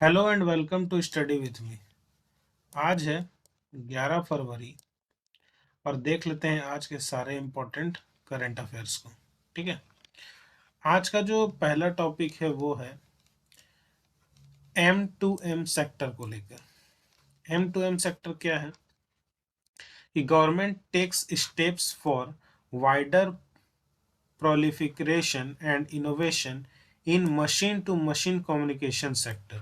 Hello and welcome to study with me. आज है 11 फरवरी और देख लेते हैं आज के सारे इम्पोर्टेंट करंट अफेयर्स को। ठीक है, आज का जो पहला टॉपिक है वो है M2M सेक्टर को लेकर। M2M सेक्टर क्या है कि government takes steps for wider proliferation and innovation in machine to machine communication sector।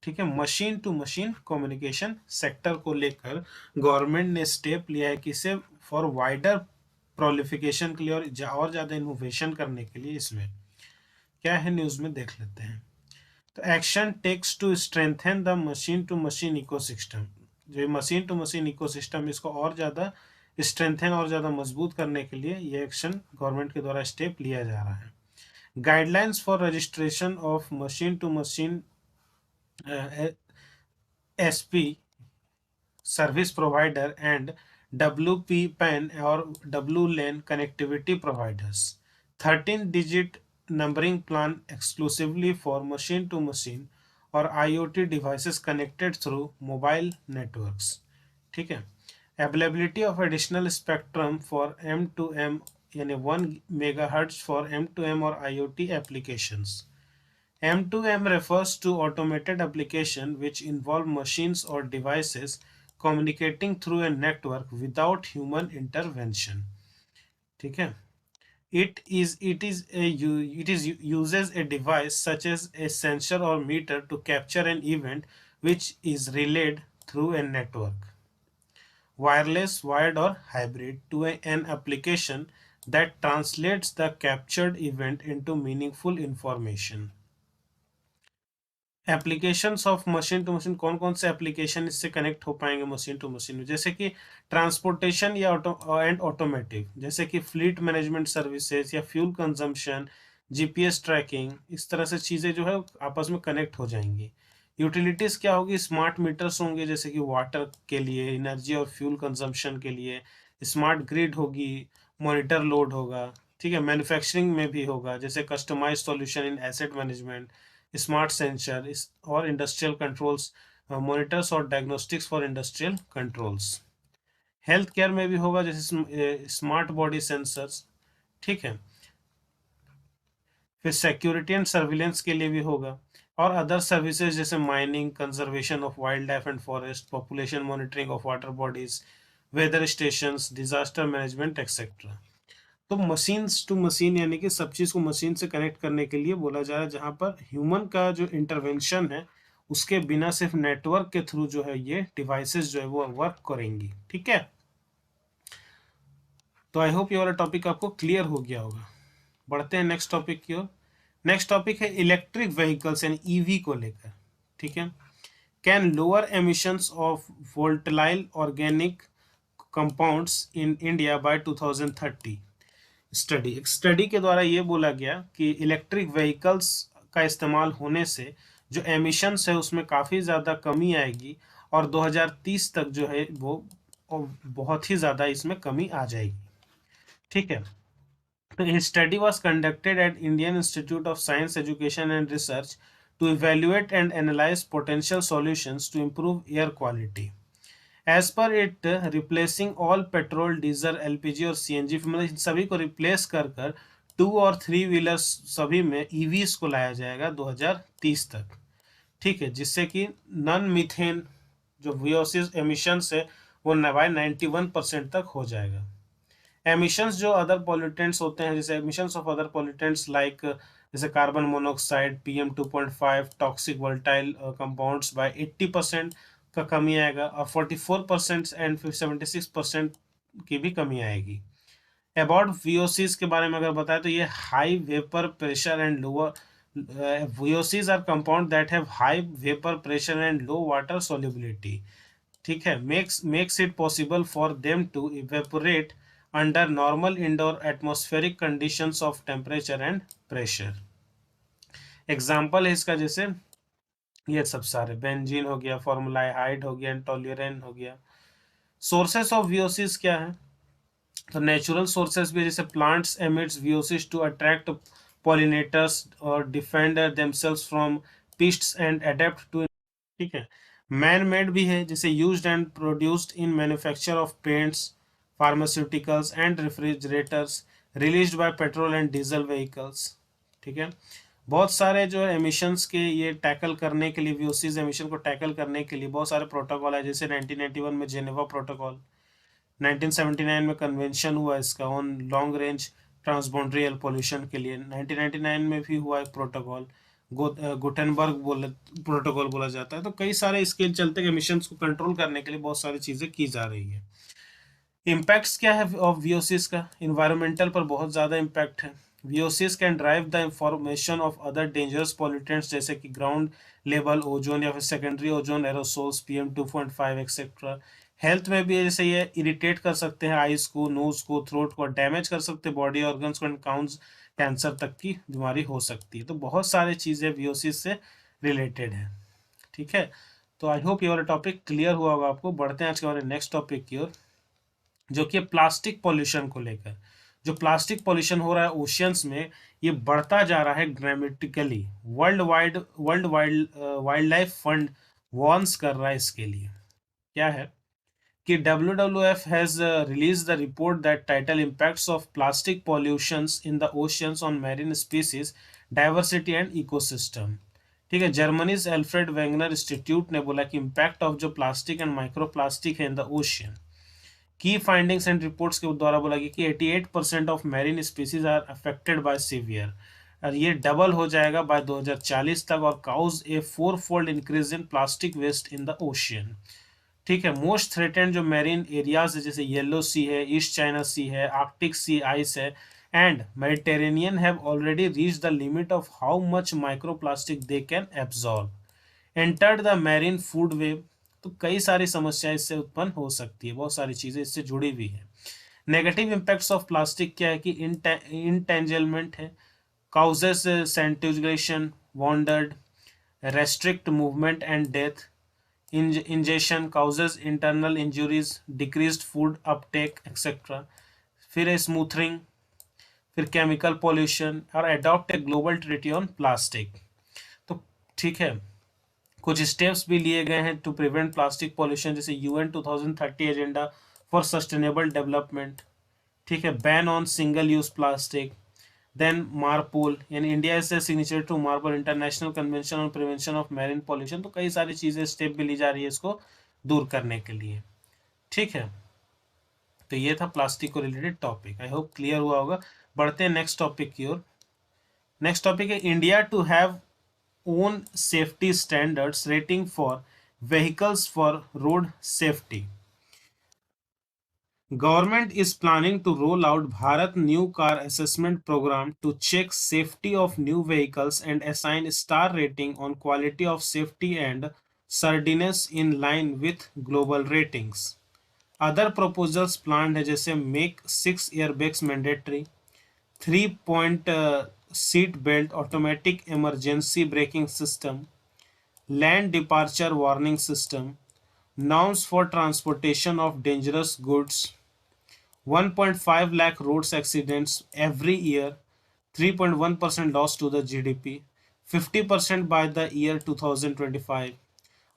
ठीक है, machine to machine communication sector को लेकर गवर्नमेंट ने स्टेप लिया है किसे फॉर वाइडर प्रोलिफिकेशन के लिए और ज़्यादा इनोवेशन करने के लिए। इसमें क्या है न्यूज़ में देख लेते हैं। तो action takes to strengthen the machine to machine ecosystem. जो मशीन टू मशीन इकोसिस्टम इसको और ज़्यादा स्ट्रेंथन और ज़्यादा मजबूत करने के लिए ये एक्शन गवर्नमेंट के द्वारा स्टेप लिया जा रहा है। Guidelines for registration of machine to machine SP service provider and WP-PAN or WLAN connectivity providers. 13-digit numbering plan exclusively for machine-to-machine और IoT devices connected through mobile networks। ठीक है, availability of additional spectrum for M2M यानी 1 megahertz for M2M और IoT applications। M2M refers to automated application which involve machines or devices communicating through a network without human intervention। ठीक है, it is uses a device such as a sensor or meter to capture an event which is relayed through a network, wireless, wired or hybrid, to an application that translates the captured event into meaningful information। Applications of machine to machine कौन कौन से application इससे connect हो पाएंगे machine to machine में, जैसे कि transportation या ऑटोमेटिव, जैसे कि फ्लीट मैनेजमेंट सर्विसेज या फ्यूल कंजम्पशन, जीपीएस ट्रैकिंग, इस तरह से चीज़ें जो है आपस में कनेक्ट हो जाएंगी। यूटिलिटीज़ क्या होगी, स्मार्ट मीटर्स होंगे जैसे कि वाटर के लिए, एनर्जी और फ्यूल कंजम्पशन के लिए। स्मार्ट ग्रिड होगी, मॉनिटर लोड होगा। ठीक है, मैन्युफैक्चरिंग में भी होगा जैसे customise solution in asset management, smart sensor और इंडस्ट्रियल कंट्रोल्स, मॉनिटर्स और diagnostics for industrial controls. Health care में भी होगा जैसे स्मार्ट बॉडी सेंसर्स। ठीक है, फिर सिक्योरिटी एंड सर्विलेंस के लिए भी होगा, और अदर सर्विसेज जैसे mining, conservation of wild life and forest, population monitoring of water bodies, weather stations, disaster management etcetera. तो मशीन्स टू मशीन यानी कि सब चीज़ को मशीन से कनेक्ट करने के लिए बोला जा रहा है, जहाँ पर ह्यूमन का जो इंटरवेंशन है उसके बिना सिर्फ नेटवर्क के थ्रू जो है ये डिवाइसेस जो है वो वर्क करेंगी। ठीक है, तो आई होप ये वाला टॉपिक आपको क्लियर हो गया होगा। बढ़ते हैं नेक्स्ट टॉपिक की ओर। नेक्स्ट टॉपिक है इलेक्ट्रिक व्हीकल्स यानी ईवी को लेकर। ठीक है, can lower emissions of volatile organic compounds in India by 2030। एक स्टडी के द्वारा ये बोला गया कि इलेक्ट्रिक व्हीकल्स का इस्तेमाल होने से जो एमिशंस है उसमें काफ़ी ज़्यादा कमी आएगी और 2030 तक जो है वो बहुत ही ज़्यादा इसमें कमी आ जाएगी। ठीक है, तो study was conducted at Indian Institute of Science Education and Research to evaluate and analyse potential solutions to improve air quality. As per it replacing all petrol, diesel, LPG और सीएनजी, मतलब इन सभी को रिप्लेस कर कर 2 और 3 wheelers सभी में ईवीज को लाया जाएगा 2030 तक। ठीक है, जिससे कि नॉन मीथेन जो वीओसी एमिशंस है वो बाय 91% तक हो जाएगा। एमिशंस जो अदर पॉल्यूटेंट्स होते हैं, जैसे emissions of other pollutants like जैसे carbon monoxide, PM2.5, toxic volatile compounds by 80% का कमी आएगा और 44% एंड 76% की भी कमी आएगी। अबाउट VOCs के बारे में अगर बताएं तो ये high vapour pressure and lower VOCs are compound that have high vapour pressure and low water solubility। ठीक है, makes it possible for them to evaporate under normal indoor atmospheric conditions of temperature and pressure। Example है इसका जैसे ये सब सारे benzene हो गया, फॉर्मलाइहाइड हो गया, टोल्यूरेन हो गया। सोर्सेस ऑफ VOCs क्या है, तो नेचुरल सोर्सेस भी जैसे plants emits VOCs to attract pollinators or defend themselves from pests and adapt to, ठीक है। मैन मेड भी है, जैसे used and produced in manufacture of paints, pharmaceuticals and refrigerators, released by petrol and diesel vehicles, ठीक है। बहुत सारे जो है एमिशंस के ये टैकल करने के लिए, वीओसीज एमिशन को टैकल करने के लिए बहुत सारे प्रोटोकॉल है, जैसे 1991 में जेनेवा प्रोटोकॉल, 1979 में कन्वेंशन हुआ इसका on long range transboundary air pollution के लिए, 1999 में भी हुआ एक प्रोटोकॉल, गुटेनबर्ग बोले प्रोटोकॉल बोला जाता है। तो कई सारे इसके चलते एमिशंस को कंट्रोल करने के लिए बहुत सारी चीज़ें की जा रही है। इम्पैक्ट्स क्या है ऑफ वीओसीज का? इन्वायरमेंटल पर बहुत ज़्यादा इम्पैक्ट है। वीओसीज can drive the information of other dangerous pollutants, जैसे कि ग्राउंड लेवल ओजोन या फिर secondary ozone aerosols, PM2.5 etcetera. Health में भी जैसे ये इरिटेट कर सकते हैं आइज को, नोज को, थ्रोट को, डैमेज कर सकते हैं बॉडी ऑर्गन्स को, एंड काउंट्स कैंसर तक की बीमारी हो सकती है। तो बहुत सारी चीज़ें वीओसीज से रिलेटेड है, ठीक है। तो आई होप ये वाला टॉपिक क्लियर हुआ होगा आपको। बढ़ते हैं आज के हमारे नेक्स्ट टॉपिक की ओर, जो कि प्लास्टिक पॉल्यूशन को लेकर। जो प्लास्टिक पॉल्यूशन हो रहा है ओशियंस में, ये बढ़ता जा रहा है dramatically. World wild life fund warns कर रहा है इसके लिए। क्या है कि WWF has released the report that title impacts of plastic pollutions in the oceans on marine species, diversity and ecosystem, ठीक है। जर्मनी एल्फ्रेड वेंगनर इंस्टीट्यूट ने बोला कि इम्पैक्ट ऑफ जो प्लास्टिक एंड माइक्रो प्लास्टिक है इन द ओशियन, की findings and reports के द्वारा बोला गया कि 88% of marine species are affected by severe, और ये डबल हो जाएगा बाय 2040 तक, और cause a 4-fold increase in plastic waste in the ocean, ठीक है। मोस्ट थ्रेटेंड जो मैरीन एरियाज है, जैसे येलो सी है, ईस्ट चाइना सी है, आर्कटिक सी आइस है, and Mediterranean have already reach the limit of how much microplastic they can absorb, entered the marine food web. तो कई सारी समस्याएं इससे उत्पन्न हो सकती है, बहुत सारी चीजें इससे जुड़ी हुई है। नेगेटिव इम्पैक्ट्स ऑफ प्लास्टिक क्या है कि इंटेंजलमेंट है, काउजेस सेंटिग्रेशन, वॉन्डर्ड, restrict movement and death, ingestion causes internal injuries, decreased food uptake etc. फिर स्मूथरिंग, फिर केमिकल पॉल्यूशन, और adopt a global treaty on plastic. तो ठीक है, कुछ स्टेप्स भी लिए गए हैं टू प्रिवेंट प्लास्टिक पॉल्यूशन, जैसे UN 2030 agenda for sustainable development, ठीक है। Ban on single use plastic, then MARPOL, यानी India is signature to MARPOL, international convention on prevention of marine pollution. तो कई सारी चीजें स्टेप भी ली जा रही है इसको दूर करने के लिए, ठीक है। तो ये था प्लास्टिक को related topic, I hope clear हुआ होगा। बढ़ते हैं नेक्स्ट टॉपिक की ओर। नेक्स्ट टॉपिक है India to have own safety standards rating for vehicles for road safety. Government is planning to roll out Bharat New Car Assessment Program to check safety of new vehicles and assign star rating on quality of safety and sureness in line with global ratings. Other proposals planned है, जैसे make 6 airbags mandatory, 3-point seat belt automatic emergency braking system, land departure warning system, norms for transportation of dangerous goods, 1.5 lakh roads accidents every year, 3.1% loss to the GDP, 50% by the year 2025.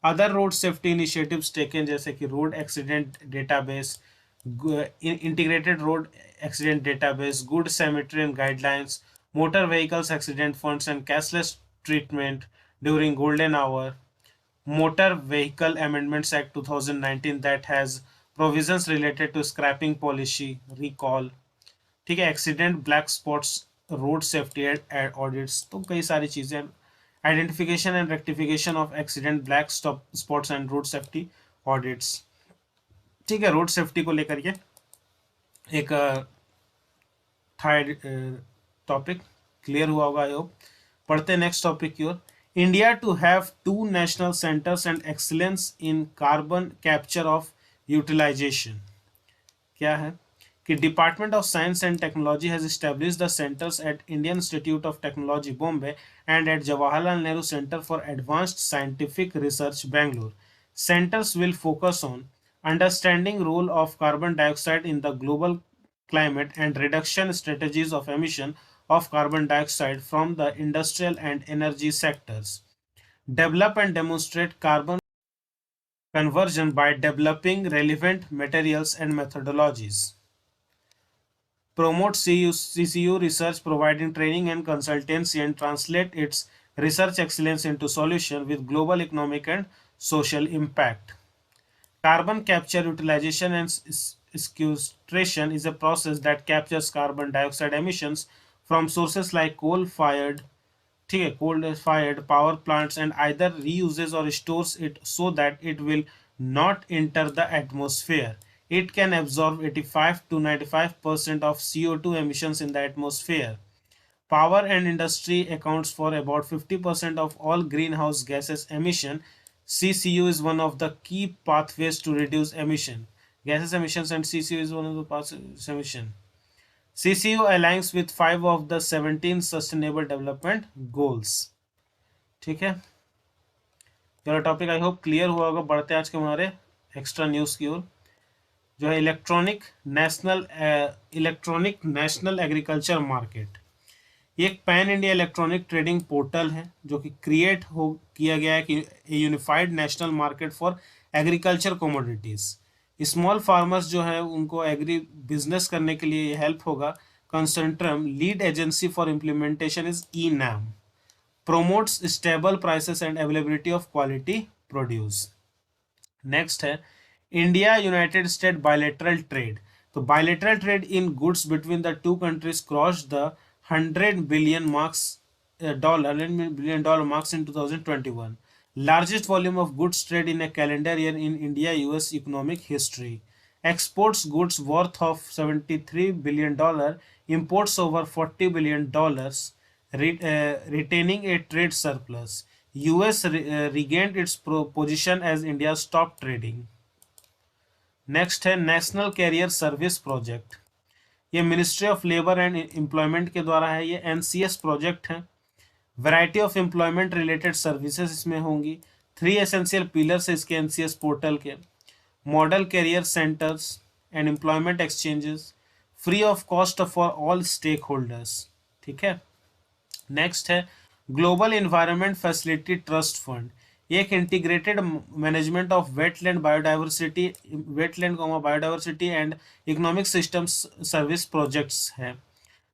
Other road safety initiatives taken, जैसे कि road accident database, integrated road accident database, good Samaritan guidelines, motor vehicles accident funds and cashless treatment during golden hour, Motor Vehicle Amendments Act 2019 that has provisions related to scrapping policy, recall, ठीक है। Accident, black spots, road safety audits, तो कई सारी चीज़ें, identification and rectification of accident, black spots and road safety audits, ठीक है। Road safety को लेकर के एक था टॉपिक, क्लियर हुआ होगा आई होप। पढ़ते हैं नेक्स्ट टॉपिक की ओर। India to have 2 national centres and excellence in carbon capture of utilisation. क्या है कि department of science and technology has established the centres at Indian Institute of Technology Bombay and at Jawaharlal Nehru centre for advanced scientific research Bangalore. Centers will focus on understanding role of carbon dioxide in the global climate and reduction strategies of emission of carbon dioxide from the industrial and energy sectors. develop and demonstrate carbon conversion by developing relevant materials and methodologies. Promote CCU research, providing training and consultancy, and translate its research excellence into solutions with global economic and social impact. Carbon capture, utilization, and sequestration is a process that captures carbon dioxide emissions from sources like coal-fired ठीक है coal fired power plants and either reuses or stores it so that it will not enter the atmosphere. It can absorb 85 to 95% of CO2 emissions in the atmosphere. Power and industry accounts for about 50% of all greenhouse gases emission. CCU is one of the key pathways to reduce emission. Gases emissions and CCU is one of the pathways emission. CCU aligns with 5 of the 17 Sustainable Development Goals. ठीक है, चलो topic I hope clear हुआ होगा. बढ़ते हैं आज के हमारे एक्स्ट्रा न्यूज़ की ओर, जो है इलेक्ट्रॉनिक नेशनल एग्रीकल्चर मार्केट. ये एक pan India electronic trading portal है जो कि क्रिएट हो किया गया है कि unified national market for agriculture commodities. Small farmers जो है उनको एग्री बिजनेस करने के लिए हेल्प होगा. Consortium lead agency for implementation is e-NAM. Promotes stable prices and availability of quality produce. Next है India United States bilateral trade. तो bilateral trade in goods between the two countries cross the $100 billion marks in 2021. Largest volume of goods trade in a calendar year in India-US economic history. Exports goods worth of $73 billion, imports over $40 billion, retaining a trade surplus. US regained its position as India's top trading. Next है National Career Service project. ये Ministry of Labour and Employment के द्वारा है. ये NCS project है. Variety of employment related services इसमें होंगी. 3 essential pillars है इसके NCS पोर्टल के. Model career centres and employment exchanges, free of cost for all stakeholders. ठीक है. नेक्स्ट है Global Environment Facility Trust Fund. ये एक integrated management of wetland biodiversity and economic systems service projects है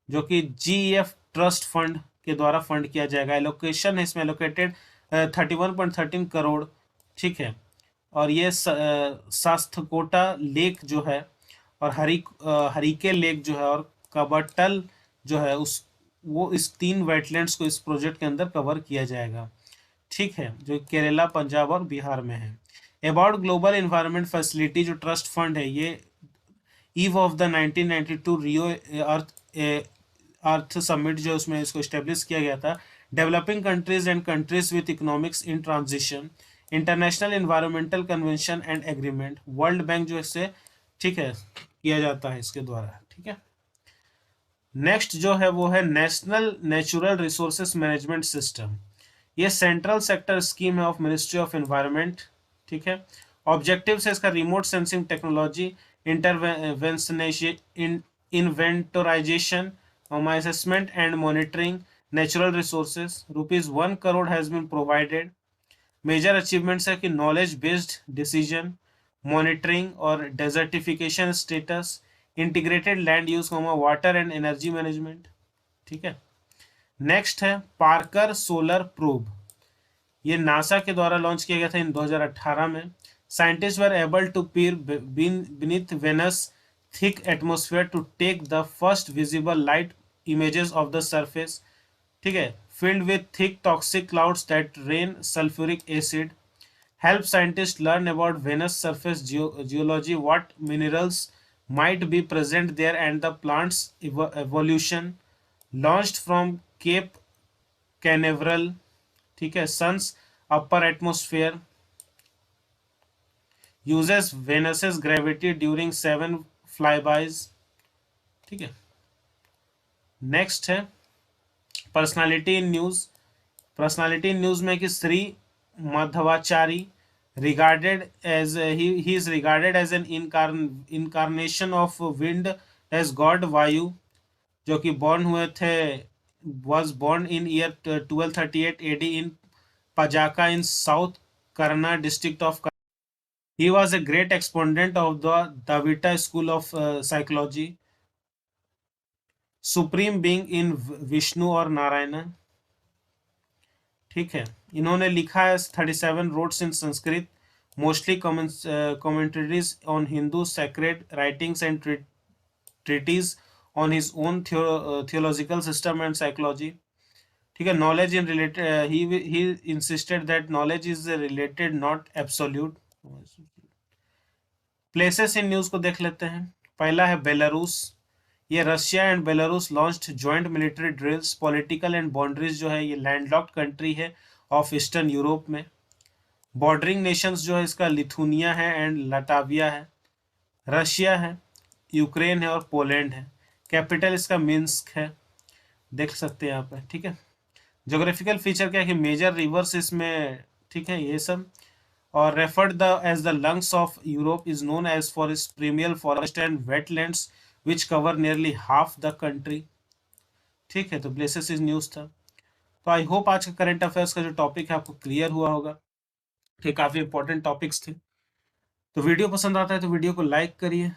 जो कि GEF trust fund के द्वारा फंड किया जाएगा. एलोकेशन है इसमें एलोकेटेड 31.13 करोड़. ठीक है. और ये सास्थकोटा लेक जो है और हरिके लेक जो है और कबटल जो है वो इस 3 वेटलैंड्स को इस प्रोजेक्ट के अंदर कवर किया जाएगा. ठीक है, जो केरला, पंजाब और बिहार में है. अबाउट ग्लोबल इन्वायरमेंट फैसिलिटी जो ट्रस्ट फंड है ये eve of the 1992 Rio earth summit जो उसमें इसको इस्टेब्लिश किया गया था. Developing countries and countries with economics in transition, international environmental convention and agreement, world bank जो इससे ठीक है किया जाता है इसके द्वारा. ठीक है. नेक्स्ट जो है वो है national natural resources management system. ये सेंट्रल सेक्टर स्कीम है ऑफ मिनिस्ट्री ऑफ एनवायरनमेंट. ठीक है. ऑब्जेक्टिव है इसका remote sensing technology, inventorisation, assessment and monitoring natural resources. ₹1 crore has been provided. Major achievements है कि नॉलेज बेस्ड डिसीजन, मॉनिटरिंग और desertification status, integrated land use, water and energy management. ठीक है. Next है पार्कर सोलर प्रोब. ये NASA के द्वारा launch किया गया था इन 2018 में. Scientist were able to peer beneath Venus thick atmosphere to take the first visible light images of the surface. ठीक है. Filled with thick toxic clouds that rain sulphuric acid. Help scientist learn about Venus surface geology, what minerals might be present there and the plant's evolution. Launched from Cape Canaveral. ठीक है. Sun's upper atmosphere. Uses Venus's gravity during 7 flybys. ठीक है. Next है personality in news. Personality in news में कि Shri माधवाचारी regarded as he is regarded as an incarnation of wind as god Vayu, जो कि born हुए थे was born in year 1238 AD in Pajaka in South Karna district of. He was a great exponent of the Davita school of psychology, supreme being in Vishnu और नारायण. ठीक है. इन्होंने लिखा है 37 roads in Sanskrit, mostly commentaries on Hindu sacred writings and treatise on his own theological system and psychology. ठीक है. Knowledge in related, he insisted that knowledge is related not absolute. Places in news को देख लेते हैं. पहला है Belarus. ये Russia and Belarus launched joint military drills. Political and boundaries जो है ये लैंडलॉक्ड कंट्री है ऑफ ईस्टर्न यूरोप में. बॉर्डरिंग नेशंस जो है इसका लिथुनिया है एंड लटाविया है. रशिया है, यूक्रेन है और पोलैंड है. कैपिटल इसका मिन्स्क है, देख सकते हैं यहाँ पे. ठीक है. ज्योग्राफिकल फीचर क्या है कि मेजर रिवर्स इसमें, ठीक है, ये सब. और referred the as the lungs of Europe, is known as for its primeval forest and wetlands which cover nearly half the country. ठीक है. तो प्लेसेस इज न्यूज था. तो आई होप आज का करंट अफेयर्स का जो टॉपिक है आपको क्लियर हुआ होगा. ठीक, काफी इंपॉर्टेंट टॉपिक्स थे. तो वीडियो पसंद आता है तो वीडियो को लाइक करिए,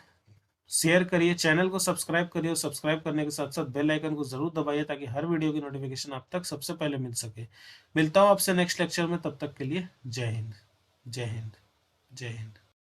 शेयर करिए, चैनल को सब्सक्राइब करिए और सब्सक्राइब करने के साथ साथ बेल आइकन को जरूर दबाइए ताकि हर वीडियो की नोटिफिकेशन आप तक सबसे पहले मिल सके. मिलता हूं आपसे नेक्स्ट लेक्चर में, तब तक के लिए जय हिंद. जय हिंद. जय हिंद.